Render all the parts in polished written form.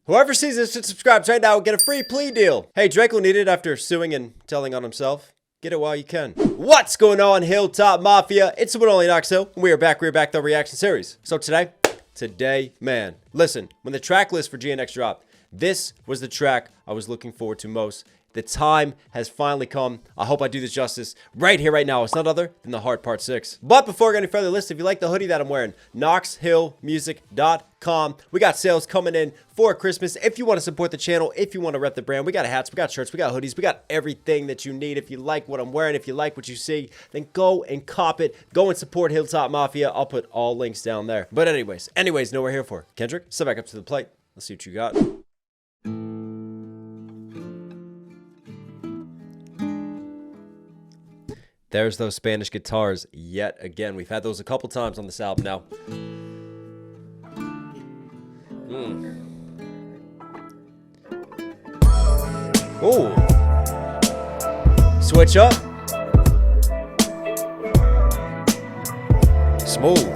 Whoever sees this and subscribes right now will get a free plea deal. Hey, Drake will need it after suing and telling on himself. Get it while you can. What's going on, Hilltop Mafia? It's the one only Knox Hill, and we are back the reaction series. So today, man, listen, when the track list for GNX dropped, this was the track I was looking forward to most. The time has finally come. I hope I do this justice right here, right now. It's not other than The Heart Part 6. But before I go any further, listen, if you like the hoodie that I'm wearing, knoxhilldmv.com. We got sales coming in for Christmas. If you want to support the channel, if you want to rep the brand, we got hats, we got shirts, we got hoodies, we got everything that you need. If you like what I'm wearing, if you like what you see, then go and cop it. Go and support Hilltop Mafia. I'll put all links down there. But anyways, know what we're here for. Kendrick, step back up to the plate. Let's see what you got. There's those Spanish guitars yet again. We've had those a couple times on this album now. Ooh. Switch up. Smooth.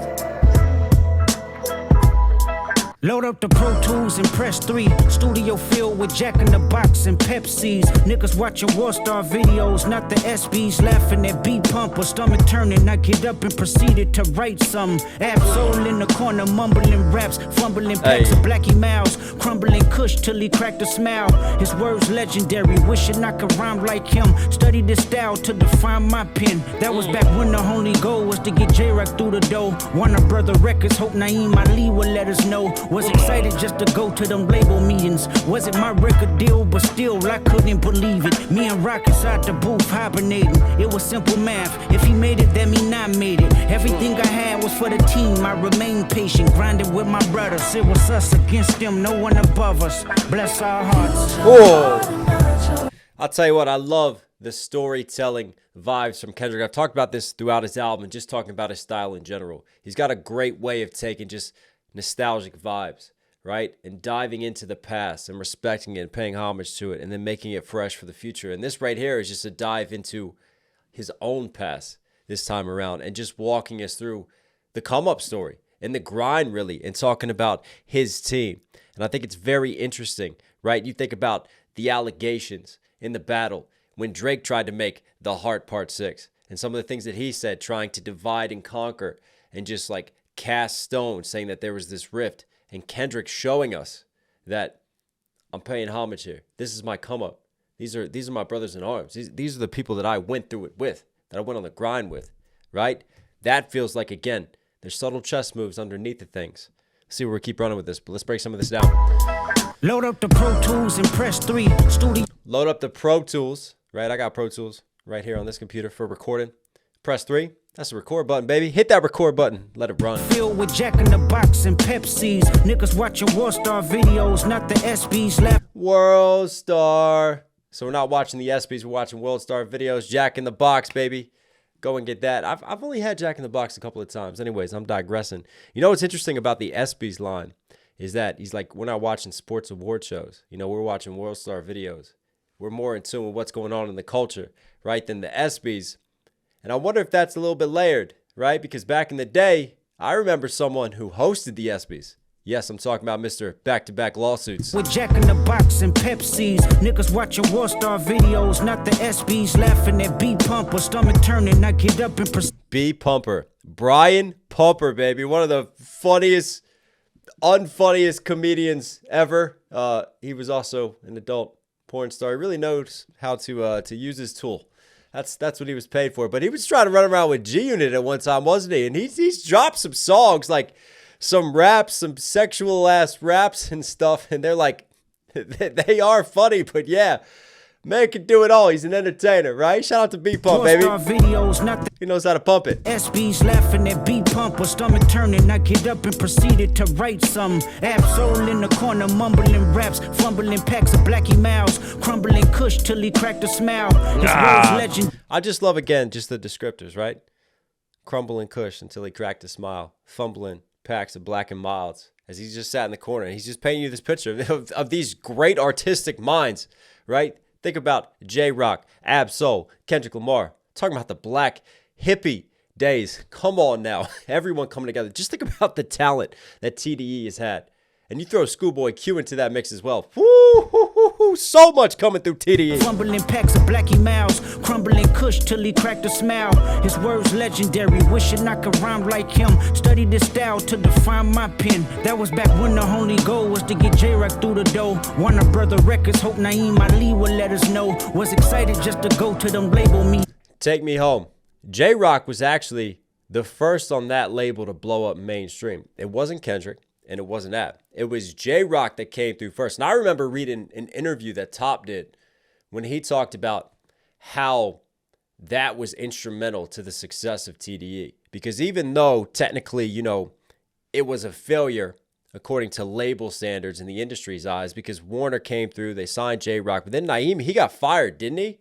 Load up the Pro Tools and press 3. Studio filled with Jack in the Box and Pepsis. Niggas watching Worldstar videos, not the SBs. Laughing at beat pumper, stomach turning. I get up and proceeded to write some. Absol in the corner, mumbling raps, fumbling packs of Blackie Mouse, crumbling Kush till he cracked a smile. His words legendary, wishing I could rhyme like him. Studied this style to define my pen. That was back when the only goal was to get J-Rock through the door. Warner Brother Records, hope Naeem Ali will let us know. Was excited just to go to them label meetings. Wasn't my record deal, but still I couldn't believe it. Me and Rock inside the booth hibernating. It was simple math. If he made it, that mean I made it. Everything I had was for the team. I remained patient, grinding with my brothers. It was us against them, no one above us. Bless our hearts. Oh, I'll tell you what, I love the storytelling vibes from Kendrick. I've talked about this throughout his album and just talking about his style in general. He's got a great way of taking just nostalgic vibes, right? And diving into the past and respecting it and paying homage to it and then making it fresh for the future. And this right here is just a dive into his own past this time around and just walking us through the come-up story and the grind, really, and talking about his team. And I think it's very interesting, right? You think about the allegations in the battle when Drake tried to make The Heart Part 6 and some of the things that he said, trying to divide and conquer and just like cast stones, saying that there was this rift, and Kendrick showing us that I'm paying homage here. This is my come up. These are my brothers in arms. These are the people that I went through it with, that I went on the grind with, right? That feels like, again, there's subtle chess moves underneath the things. Let's see where we keep running with this, but let's break some of this down. Load up the Pro Tools and press 3. Studio. Load up the Pro Tools, right? I got Pro Tools right here on this computer for recording. Press 3. That's the record button, baby. Hit that record button. Let it run. Filled with Jack in the Box and Pepsis. Niggas watching Worldstar videos, not the SBs. Worldstar. So we're not watching the SBs. We're watching Worldstar videos. Jack in the Box, baby. Go and get that. I've only had Jack in the Box a couple of times. Anyways, I'm digressing. You know what's interesting about the SBs line is that he's like, we're not watching sports award shows. You know, we're watching Worldstar videos. We're more in tune with what's going on in the culture, right, than the SBs. And I wonder if that's a little bit layered, right? Because back in the day, I remember someone who hosted the ESPYs. Yes, I'm talking about Mr. Back-to-Back Lawsuits. With Jack in the Box and Pepsis. Niggas watching Worldstar videos, not the SBs. Laughing at beat pumper, stomach turning. I get up and B Pumper. Brian Pumper, baby. One of the funniest, unfunniest comedians ever. He was also an adult porn star. He really knows how to use his tool. That's what he was paid for. But he was trying to run around with G-Unit at one time, wasn't he? And he's dropped some songs, like some raps, some sexual-ass raps and stuff. And they're like, they are funny. But yeah, man can do it all. He's an entertainer, right? Shout out to B-Pump, baby. Videos, not he knows how to pump it. SBs laughing at beat pumper, stomach turning. I get up and proceeded to write some. Absol in the corner, mumbling raps, fumbling packs of Blackie Mouse, crumbling Kush till he cracked a smile. His words legend. I just love, again, just the descriptors, right? Crumbling Kush until he cracked a smile, fumbling packs of Black and Milds as he just sat in the corner. And he's just painting you this picture of these great artistic minds, right? Think about J-Rock, Ab-Soul, Kendrick Lamar. Talking about the black hippie days. Come on now. Everyone coming together. Just think about the talent that TDE has had And you throw Schoolboy Q into that mix as well. Woo, so much coming through TDE. Fumbling packs of Blackie Mouse, crumbling kush till he cracked a smile. His words legendary, wishing I could rhyme like him. Studied this style to define my pen. That was back when the only goal was to get J-Rock through the door. Warner Brother Records, hope Naeem Ali would let us know. Was excited just to go to them label me. Take Me Home. J-Rock was actually the first on that label to blow up mainstream. It wasn't Kendrick. And it wasn't that. It was J-Rock that came through first. And I remember reading an interview that Top did when he talked about how that was instrumental to the success of TDE. Because even though technically, you know, it was a failure according to label standards in the industry's eyes, because Warner came through, they signed J-Rock. But then Naeem, he got fired, didn't he?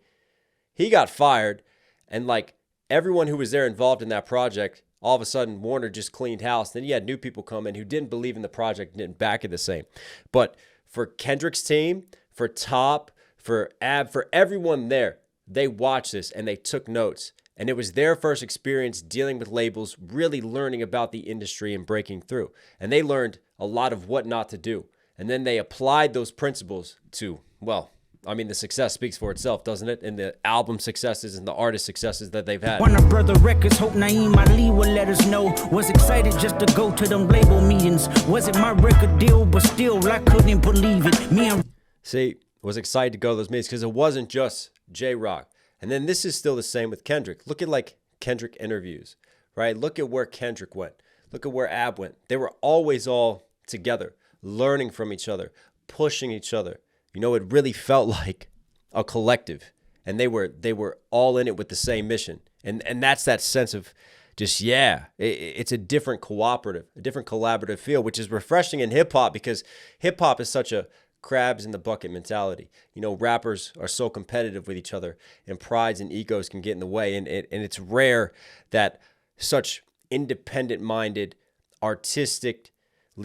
He got fired. And like everyone who was there involved in that project, all of a sudden, Warner just cleaned house. Then you had new people come in who didn't believe in the project and didn't back it the same. But for Kendrick's team, for Top, for Ab, for everyone there, they watched this and they took notes. And it was their first experience dealing with labels, really learning about the industry and breaking through. And they learned a lot of what not to do. And then they applied those principles to, well, I mean, the success speaks for itself, doesn't it? And the album successes and the artist successes that they've had. Warner Brother Records, hope Naeem Ali would let us know. Was excited just to go to them label meetings. Wasn't my record deal, but still I couldn't believe it. See, was excited to go to those meetings because it wasn't just J-Rock. And then this is still the same with Kendrick. Look at like Kendrick interviews, right? Look at where Kendrick went. Look at where Ab went. They were always all together, learning from each other, pushing each other. You know, it really felt like a collective, and they were all in it with the same mission. And that's that sense of just, yeah, it's a different cooperative, a different collaborative feel, which is refreshing in hip hop, because hip hop is such a crabs in the bucket mentality. You know, rappers are so competitive with each other, and prides and egos can get in the way. And it's rare that such independent-minded, artistically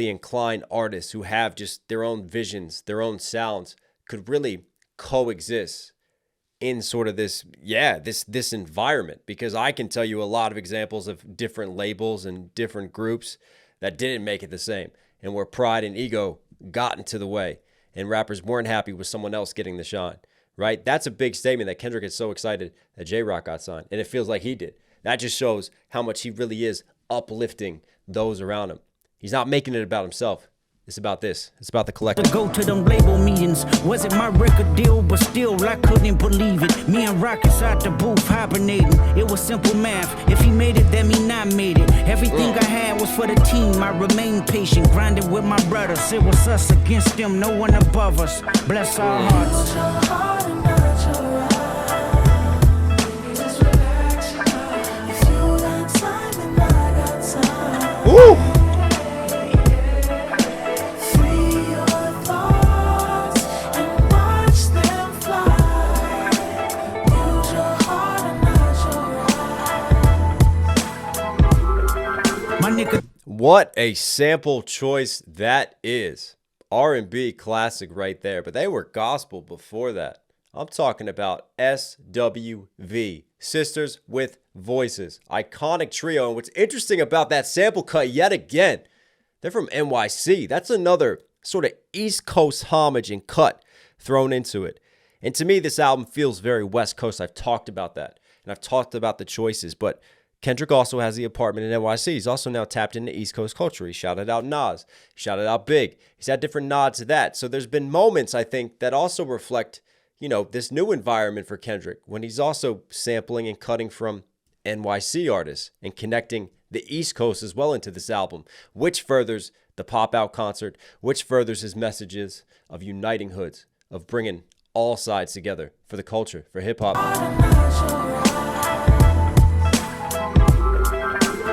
inclined artists who have just their own visions, their own sounds, could really coexist in sort of this environment. Because I can tell you a lot of examples of different labels and different groups that didn't make it the same, and where pride and ego got into the way, and rappers weren't happy with someone else getting the shine, right? That's a big statement that Kendrick is so excited that J-Rock got signed, and it feels like he did. That just shows how much he really is uplifting those around him. He's not making it about himself. It's about this. It's about the collective. To go to them label meetings. Wasn't my record deal, but still I couldn't believe it. Me and Rock inside the booth hibernating. It was simple math. If he made it, that mean I made it. Everything I had was for the team. I remained patient, grinding with my brothers. It was us against them, no one above us. Bless our hearts. Woo! What a sample choice that is. R&B classic right there, but they were gospel before that. I'm talking about SWV, Sisters with Voices, iconic trio. And what's interesting about that sample cut yet again, they're from NYC. That's another sort of East Coast homage and cut thrown into it. And to me, this album feels very West Coast. I've talked about that, and I've talked about the choices, but Kendrick also has the apartment in NYC. He's also now tapped into East Coast culture. He shouted out Nas. He shouted out Big. He's had different nods to that. So there's been moments, I think, that also reflect, you know, this new environment for Kendrick, when he's also sampling and cutting from NYC artists and connecting the East Coast as well into this album, which furthers the Pop Out concert, which furthers his messages of uniting hoods, of bringing all sides together for the culture, for hip hop.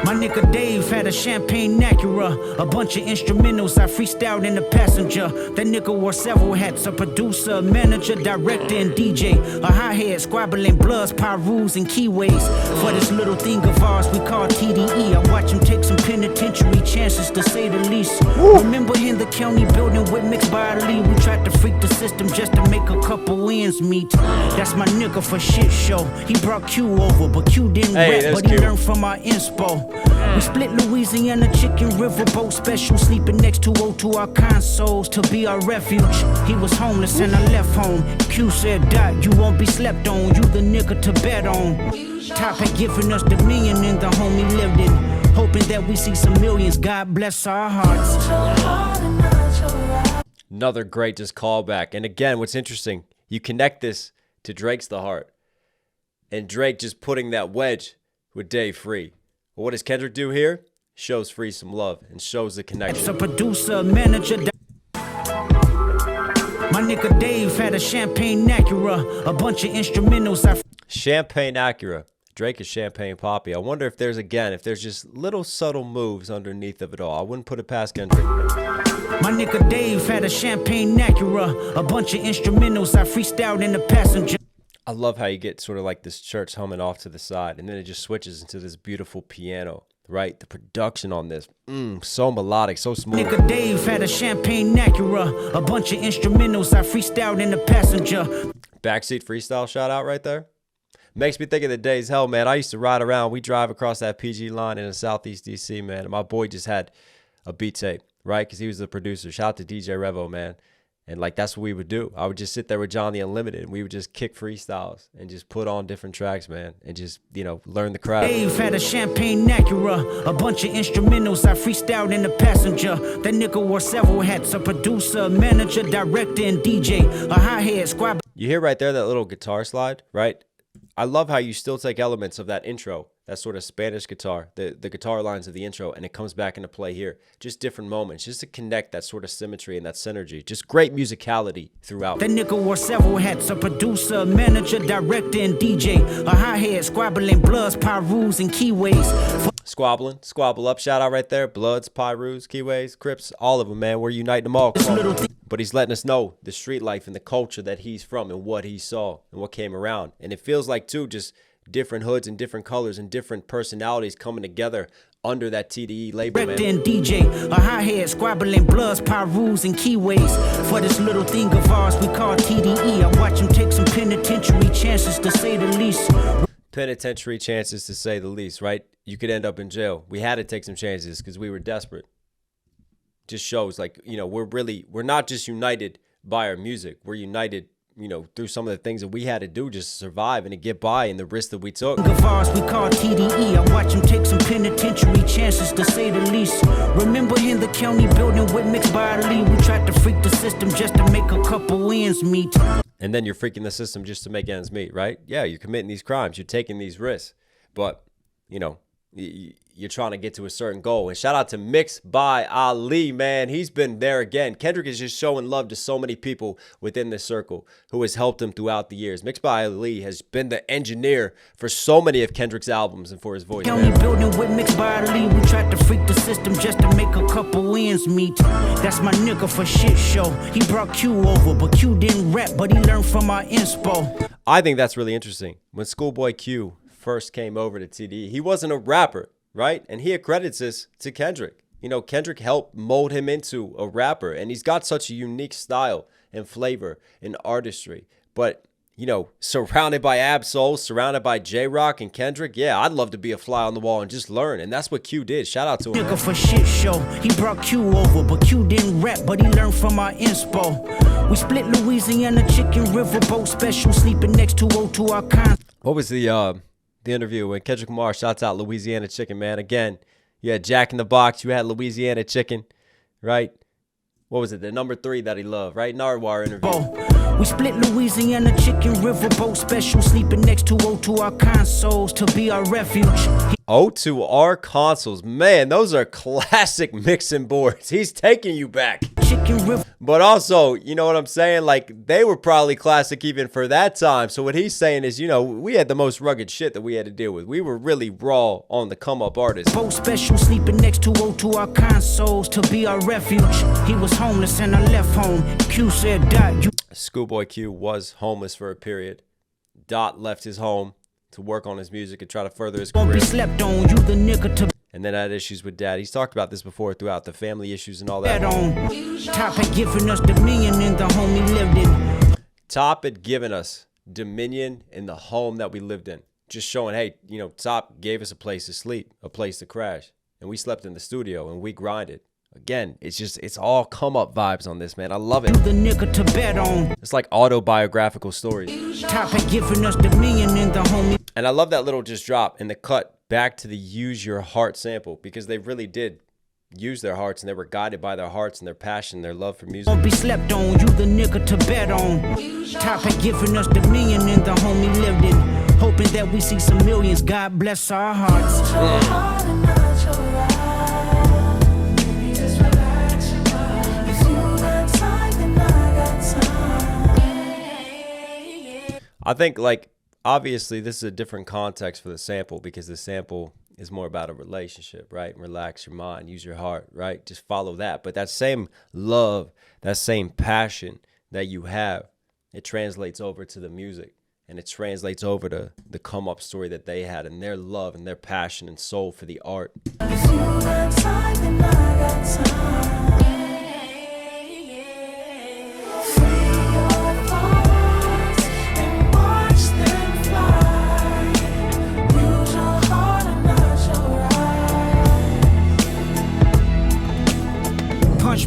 My nigga Dave had a champagne Acura, a bunch of instrumentals I freestyled in the passenger. That nigga wore several hats, a producer, manager, director, and DJ. A hi-hat, squabbling bloods, pyrus, and keyways. For this little thing of ours we call TDE, I watch him take some penitentiary chances, to say the least. Remember in the county building with mixed by Ali, we tried to freak the system just to make a couple wins. ends meet. That's my nigga for shit show. He brought Q over, but Q didn't rap, but he learned from our inspo. We split Louisiana chicken riverboat special, sleeping next to O2 our consoles to be our refuge. He was homeless and I left home. Q said, Dot, you won't be slept on. You the nigga to bet on. Top had given us dominion in the home he lived in, hoping that we see some millions. God bless our hearts. Another great just callback. And again, what's interesting, you connect this to Drake's The Heart. And Drake just putting that wedge with Dave Free. Well, what does Kendrick do here? Shows Free some love and shows the connection. It's a producer, manager. My nigga Dave had a champagne Acura, a bunch of instrumentals. Champagne Acura. Drake is Champagne Poppy. I wonder if there's just little subtle moves underneath of it all. I wouldn't put it past Kendrick. My nigga Dave had a champagne Acura, a bunch of instrumentals I freestyled in the passenger. I love how you get sort of like this church humming off to the side, and then it just switches into this beautiful piano, right? The production on this, so melodic, so smooth. Nigga Dave had a champagne Acura, a bunch of instrumentals I freestyled in the passenger. Backseat freestyle shout out right there. Makes me think of the days, hell, man. I used to ride around. We drive across that PG line in the Southeast DC, man. And my boy just had a beat tape, right? Because he was the producer. Shout out to DJ Revo, man. And, like, that's what we would do. I would just sit there with John the Unlimited, and we would just kick freestyles and just put on different tracks, man, and just, learn the craft. Dave had a champagne Acura, a bunch of instrumentals I freestyled in the passenger. That nigga wore several hats, a producer, manager, director, and DJ, a hi-hat, squad. You hear right there that little guitar slide, right? I love how you still take elements of that intro, that sort of Spanish guitar, the guitar lines of the intro, and it comes back into play here. Just different moments, just to connect that sort of symmetry and that synergy. Just great musicality throughout. That nigga wore several hats, a producer, manager, director, and DJ, a hi-hat, squabbling, bloods, pyrus, and keyways. Squabble up, shout out right there. Bloods, Pyrus, Keyways, Crips, all of them, man. We're uniting them all. But he's letting us know the street life and the culture that he's from and what he saw and what came around. And it feels like, too, just different hoods and different colors and different personalities coming together under that TDE label, man. And DJ, a hi-hat, squabbling, bloods, pyrus, and keyways. For this little thing of ours we call TDE, I watch him take some penitentiary chances, to say the least. Penitentiary chances, to say the least, right? You could end up in jail. We had to take some chances because we were desperate. Just shows, like, we're not just united by our music. We're united, through some of the things that we had to do just to survive and to get by, and the risks that we took. Of ours we call TDE. I watch him take some penitentiary chances, to say the least. Remember in the county building with mixed by Ali, we tried to freak the system just to make a couple ends meet. And then you're freaking the system just to make ends meet, right? Yeah, you're committing these crimes. You're taking these risks. But, you're trying to get to a certain goal. And shout out to Mixed by Ali, man. He's been there again. Kendrick is just showing love to so many people within this circle who has helped him throughout the years. Mixed by Ali has been the engineer for so many of Kendrick's albums and for his voice, man. Building with Mixed by Ali, we tried to freak the system just to make a couple ends meet. That's my nigga for shit show. He brought Q over, but Q didn't rap, but he learned from our inspo. I think that's really interesting. When Schoolboy Q first came over to TDE, he wasn't a rapper, right? And he accredits this to Kendrick. Kendrick helped mold him into a rapper, and he's got such a unique style and flavor and artistry. But, surrounded by Ab-Soul, surrounded by J-Rock and Kendrick, yeah, I'd love to be a fly on the wall and just learn. And that's what Q did. Shout out to him. Nigga for shit show. He brought Q over, but Q didn't rap, but he learned from our inspo. We split Louisiana chicken riverboat special, sleeping next to O2 our con. What was the interview with Kendrick Lamar? Shouts out Louisiana chicken, man. Again, you had Jack in the Box, you had Louisiana chicken, right? What was it? The number 3 that he loved, right? Nardwar interview. We split Louisiana chicken riverboat special, sleeping next to O2 our consoles to be our refuge. O2 our consoles, man, those are classic mixing boards. He's taking you back. But also, you know what I'm saying? Like, they were probably classic even for that time. So what he's saying is, we had the most rugged shit that we had to deal with. We were really raw on the come-up artists. Both special, sleeping next to O2 our consoles to be our refuge. He was homeless and I left home. Q said, Dot, Schoolboy Q was homeless for a period. Dot left his home to work on his music and try to further his career. Slept on you, the nigga to. And then had issues with dad. He's talked about this before throughout the family issues and all that. Top had given us dominion in the home he lived in. Top had given us dominion in the home that we lived in. Just showing, hey, you know, Top gave us a place to sleep, a place to crash. And we slept in the studio and we grinded. Again, it's all come up vibes on this, man. I love it. The nigga to bet on. It's like autobiographical stories. Top had given us dominion in the homie. And I love that little just drop in the cut back to the use your heart sample, because they really did use their hearts and they were guided by their hearts and their passion, their love for music. Don't be slept on, you the nigga to bet on. Top had given us dominion in the home we lived in. Hoping that we see some millions, God bless our hearts. I think, like, obviously this is a different context for the sample, because the sample is more about a relationship, right? Relax your mind, use your heart, right? Just follow that. But that same love, that same passion that you have, it translates over to the music, and it translates over to the come up story that they had and their love and their passion and soul for the art.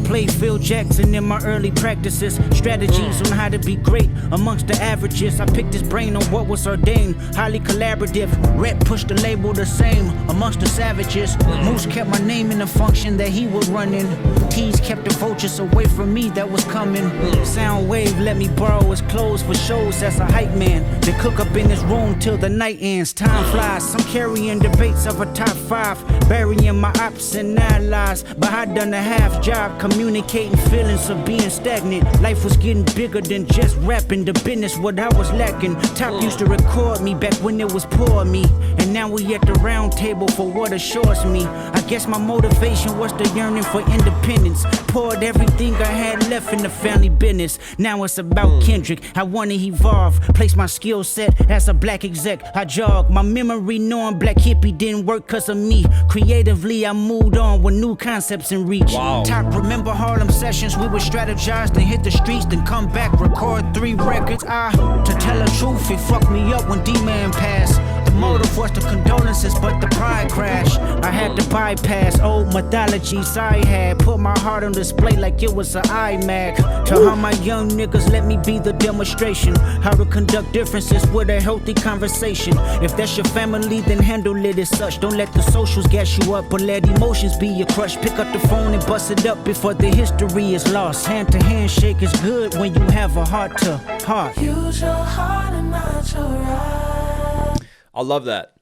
Play Phil Jackson in my early practices. Strategies on how to be great amongst the averages. I picked his brain on what was ordained. Highly collaborative. Rep pushed the label the same amongst the savages. Moose kept my name in the function that he was running. Keys kept the vultures away from me that was coming. Soundwave let me borrow his clothes for shows as a hype man. They cook up in his room till the night ends. Time flies. I'm carrying debates of a top 5. Burying my ops and allies. But I done a half job communicating feelings of being stagnant. Life was getting bigger than just rapping. The business what I was lacking. Top used to record me back when it was poor me. And now we at the round table for what assures me. I guess my motivation was the yearning for independence. Poured everything I had left in the family business. Now it's about Kendrick. I wanna evolve. Place my skill set as a black exec. I jog my memory knowing black hippie didn't work cause of me. Creatively I moved on with new concepts in reach. Wow. Top remember Harlem sessions, we would strategize, then hit the streets, then come back, record 3 records. To tell the truth, it fucked me up when D-Man passed. The motive was the condolences, but the pride crashed. I had to bypass old mythologies I had. Put my heart on display like it was an iMac. Tell how my young niggas let me be the demonstration. How to conduct differences with a healthy conversation. If that's your family, then handle it as such. Don't let the socials gas you up, but let emotions be your crush. Pick up the phone and bust it up before the history is lost. Hand to hand shake is good when you have a heart to heart. Use your heart and not your right. I love that.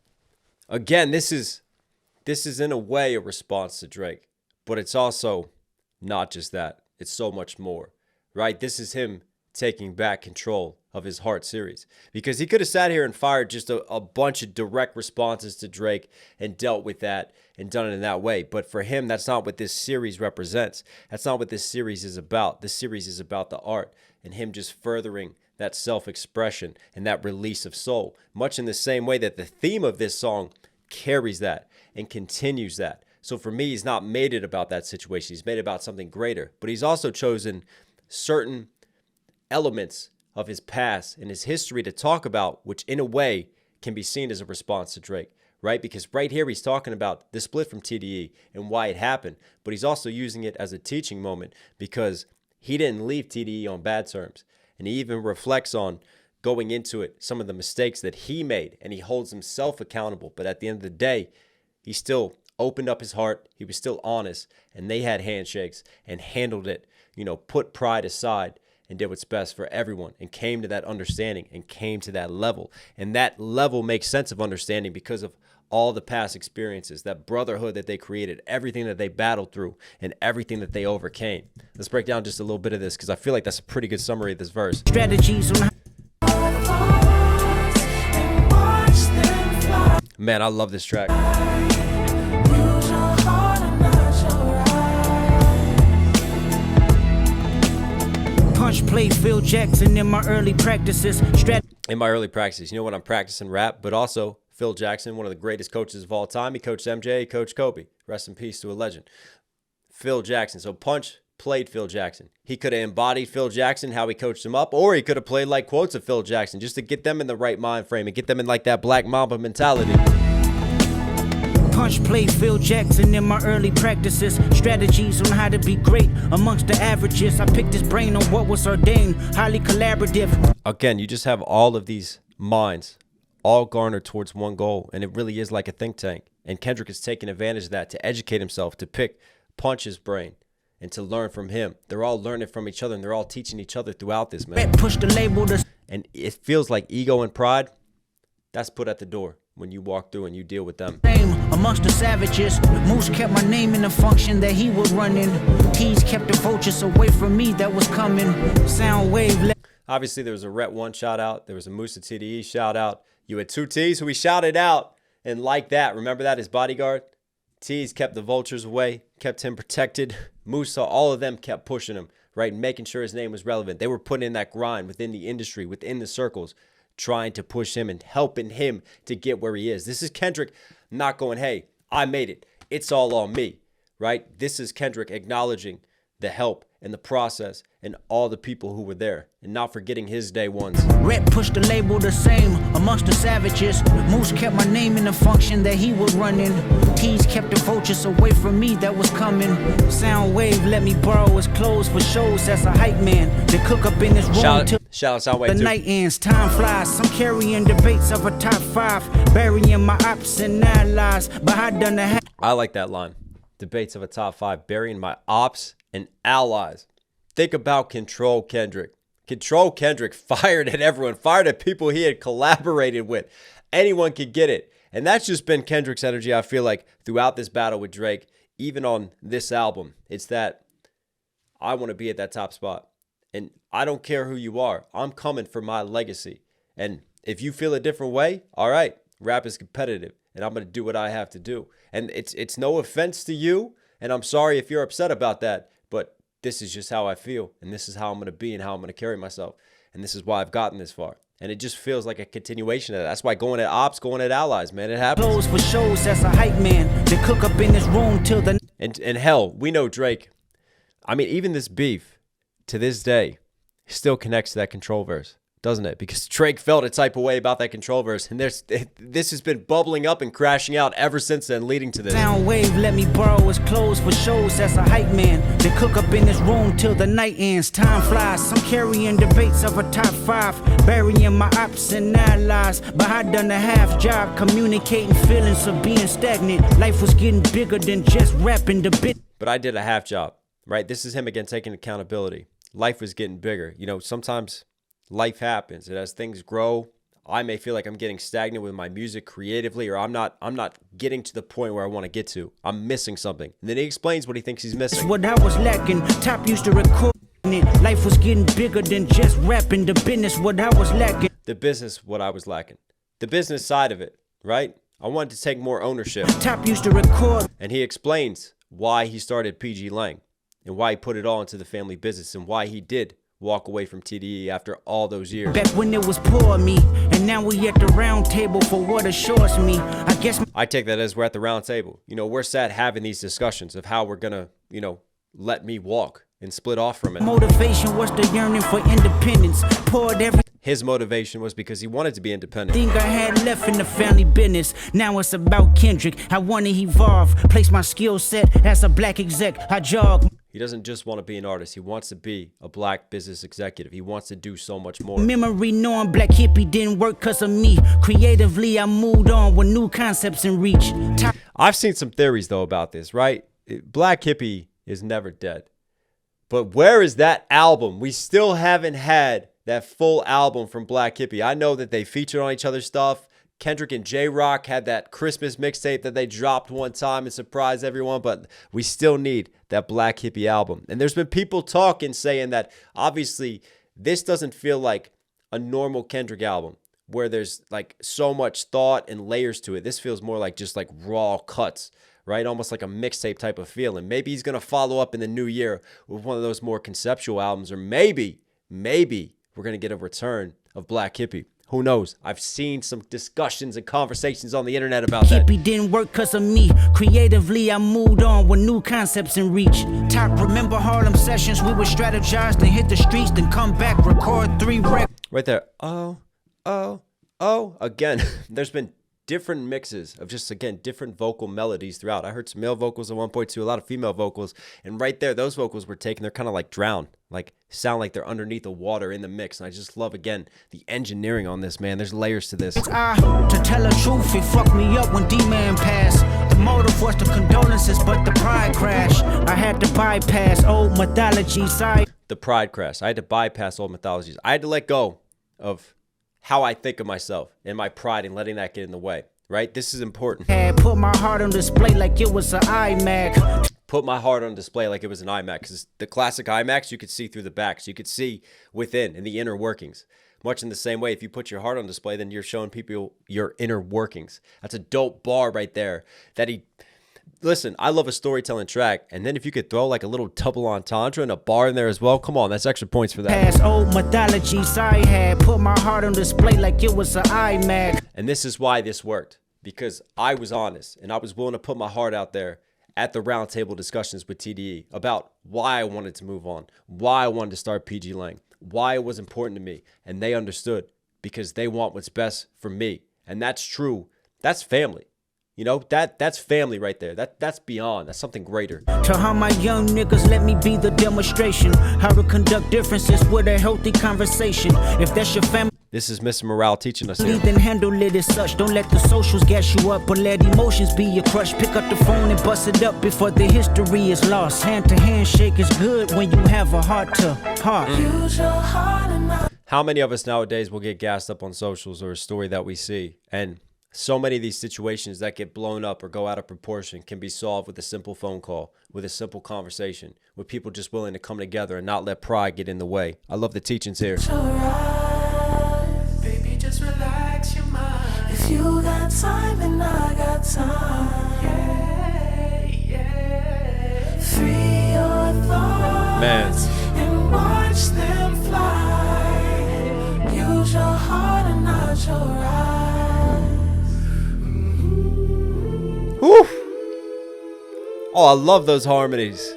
Again, this is in a way a response to Drake, but it's also not just that. It's so much more, right? This is him taking back control of his Heart series, because he could have sat here and fired just a bunch of direct responses to Drake and dealt with that and done it in that way. But for him, that's not what this series represents. That's not what this series is about. This series is about the art and him just furthering that self-expression and that release of soul, much in the same way that the theme of this song carries that and continues that. So for me, he's not made it about that situation. He's made it about something greater, but he's also chosen certain elements of his past and his history to talk about, which in a way can be seen as a response to Drake, right? Because right here, he's talking about the split from TDE and why it happened, but he's also using it as a teaching moment because he didn't leave TDE on bad terms. And he even reflects on going into it, some of the mistakes that he made, and he holds himself accountable. But at the end of the day, he still opened up his heart. He was still honest, and they had handshakes and handled it, put pride aside and did what's best for everyone and came to that understanding and came to that level. And that level makes sense of understanding because of all the past experiences, that brotherhood that they created, everything that they battled through, and everything that they overcame. Let's break down just a little bit of this because I feel like that's a pretty good summary of this verse. Strategies on Man, I love this track. punch play Phil Jackson in my early practices. In my early practices, when I'm practicing rap, but also Phil Jackson, one of the greatest coaches of all time. He coached MJ, he coached Kobe. Rest in peace to a legend. Phil Jackson. So punch played Phil Jackson. He could have embodied Phil Jackson, how he coached him up, or he could have played like quotes of Phil Jackson just to get them in the right mind frame and get them in like that Black Mamba mentality. Punch played Phil Jackson in my early practices. Strategies on how to be great amongst the averages. I picked his brain on what was ordained, highly collaborative. Again, you just have all of these minds all garnered towards one goal, and it really is like a think tank. And Kendrick is taking advantage of that to educate himself, to pick Punch's brain, and to learn from him. They're all learning from each other, and they're all teaching each other throughout this, man. Push the label to... And it feels like ego and pride, that's put at the door when you walk through and you deal with them. Amongst the savages, Moose kept my name in the function that he was running. Keys kept the vultures away from me that was coming. Sound wave. Obviously, there was a Rhett 1 shout out. There was a Musa TDE shout out. You had 2 T's who he shouted out. And like that, remember that, his bodyguard? T's kept the vultures away, kept him protected. Musa, all of them kept pushing him, right? Making sure his name was relevant. They were putting in that grind within the industry, within the circles, trying to push him and helping him to get where he is. This is Kendrick not going, hey, I made it. It's all on me, right? This is Kendrick acknowledging the help and the process and all the people who were there and not forgetting his day ones. Red pushed the label the same amongst the savages. Moose kept my name in the function that he was running. Keys kept the vultures away from me that was coming. Sound wave let me borrow his clothes for shows. That's a hype man. They cook up in his room till shout out Soundwave the night ends. Time flies. I'm carrying debates of a top 5, burying my ops and allies. But I done the I like that line. Debates of a top 5, burying my ops and allies. Think about Control Kendrick. Control Kendrick fired at everyone, fired at people he had collaborated with. Anyone could get it. And that's just been Kendrick's energy, I feel like, throughout this battle with Drake, even on this album. It's that I want to be at that top spot. And I don't care who you are. I'm coming for my legacy. And if you feel a different way, all right, rap is competitive. And I'm going to do what I have to do. And it's no offense to you. And I'm sorry if you're upset about that. But this is just how I feel. And this is how I'm going to be and how I'm going to carry myself. And this is why I've gotten this far. And it just feels like a continuation of that. That's why going at ops, going at allies, man, it happens. clothes for shows. That's a hype man. They cook up in his room till the... And hell, we know Drake. I mean, even this beef, to this day, still connects to that Control verse, doesn't it? Because Drake felt a type of way about that Control verse, and this has been bubbling up and crashing out ever since then, leading to this. Sound wave let me borrow his clothes for shows. That's a hype man. They cook up in his room till the night ends. Time flies. I'm carrying debates of a top 5, burying my ops and allies. But I done a half job communicating feelings of being stagnant. Life was getting bigger than just rapping the bit. But I did a half job, right? This is him again taking accountability. Life was getting bigger. You know, sometimes life happens, and as things grow, I may feel like I'm getting stagnant with my music creatively, or I'm not getting to the point where I want to get to. I'm missing something. And then he explains what he thinks he's missing. That's what I was lacking. Top used to record it. Life was getting bigger than just rapping. The business, what I was lacking. The business, what I was lacking. The business side of it, right? I wanted to take more ownership. Top used to record. And he explains why he started PG Lang and why he put it all into the family business and why he did walk away from TDE after all those years. Back when it was poor me, and now we at the round table for what assures me. I guess I take that as we're at the round table. You know, we're sat having these discussions of how we're gonna, you know, let me walk and split off from it. Motivation was the yearning for independence. Poured everything His motivation was because he wanted to be independent. I had left in the family business. Now it's about Kendrick. I want to evolve. Place my skill set as a black exec. I jog. He doesn't just want to be an artist. He wants to be a black business executive. He wants to do so much more. Memory knowing black hippie didn't work cause of me. Creatively, I moved on with new concepts in reach. I've seen some theories, though, about this, right? Black hippie is never dead. But where is that album? We still haven't had that full album from Black Hippie. I know that they featured on each other's stuff. Kendrick and J-Rock had that Christmas mixtape that they dropped one time and surprised everyone, but we still need that Black Hippie album. And there's been people talking, saying that obviously this doesn't feel like a normal Kendrick album where there's like so much thought and layers to it. This feels more like just like raw cuts, right? Almost like a mixtape type of feeling. Maybe he's going to follow up in the new year with one of those more conceptual albums, or maybe we're going to get a return of Black Hippie. Who knows? I've seen some discussions and conversations on the internet about that. Hippie didn't work cause of me. Creatively, I moved on with new concepts in reach. Top, remember Harlem sessions? We would strategize, then hit the streets, then come back, record 3 records. Right there. Oh. Again, there's been different mixes of just, again, different vocal melodies throughout. I heard some male vocals at one point too, a lot of female vocals. And right there, those vocals were taken, they're kind of like drowned, like sound like they're underneath the water in the mix. And I just love, again, the engineering on this, man. There's layers to this. To tell the truth, it fucked me up when D-Man passed. The motive was the condolences, but the pride crashed. I had to bypass old mythology side. The pride crash. I had to bypass old mythologies. I had to let go of how I think of myself and my pride and letting that get in the way, right? This is important. Had put my heart on display like it was an iMac. Put my heart on display like it was an iMac, because the classic iMacs, you could see through the back, so you could see within and the inner workings. Much in the same way, if you put your heart on display, then you're showing people your inner workings. That's a dope bar right there. Listen, I love a storytelling track, and then if you could throw like a little double entendre and a bar in there as well, come on, that's extra points for that. Past old mythologies I had put my heart on display like it was an iMac. And this is why this worked, because I was honest and I was willing to put my heart out there at the roundtable discussions with TDE about why I wanted to move on, why I wanted to start PG Lang, why it was important to me, and they understood because they want what's best for me. And that's true. That's family. You know, that's family right there. That's beyond. That's something greater. To how my young niggas let me be the demonstration. How to conduct differences with a healthy conversation. If that's your family, this is Mr. Morale teaching us here. Then handle it as such. Don't let the socials gas you up, but let emotions be your crush. Pick up the phone and bust it up before the history is lost. Hand to hand shake is good when you have a heart to heart. Use your heart and not. How many of us nowadays will get gassed up on socials or a story that we see? And so many of these situations that get blown up or go out of proportion can be solved with a simple phone call, with a simple conversation, with people just willing to come together and not let pride get in the way. I love the teachings here. Baby, just relax your mind. If you got time and I got time. Yeah. Free your thoughts and watch them fly. Use your heart and not your eyes. Whew. Oh, I love those harmonies.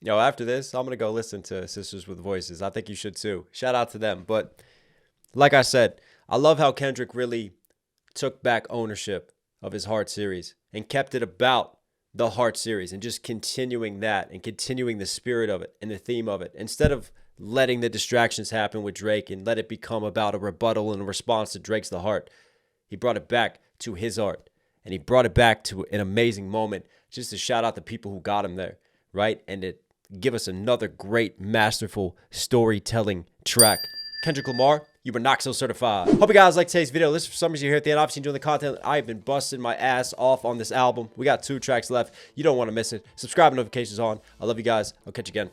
Yo, after this, I'm going to go listen to Sisters with Voices. I think you should too. Shout out to them. But like I said, I love how Kendrick really took back ownership of his Heart series and kept it about the Heart series and just continuing that and continuing the spirit of it and the theme of it. Instead of letting the distractions happen with Drake and let it become about a rebuttal and a response to Drake's The Heart. He brought it back to his art, and he brought it back to an amazing moment just to shout out the people who got him there, right? And to give us another great, masterful storytelling track. Kendrick Lamar, you were Knox Hill certified. Hope you guys liked today's video. Listen for some reason you're here at the end. Obviously enjoying the content. I've been busting my ass off on this album. We got 2 tracks left. You don't want to miss it. Subscribe and notifications on. I love you guys. I'll catch you again.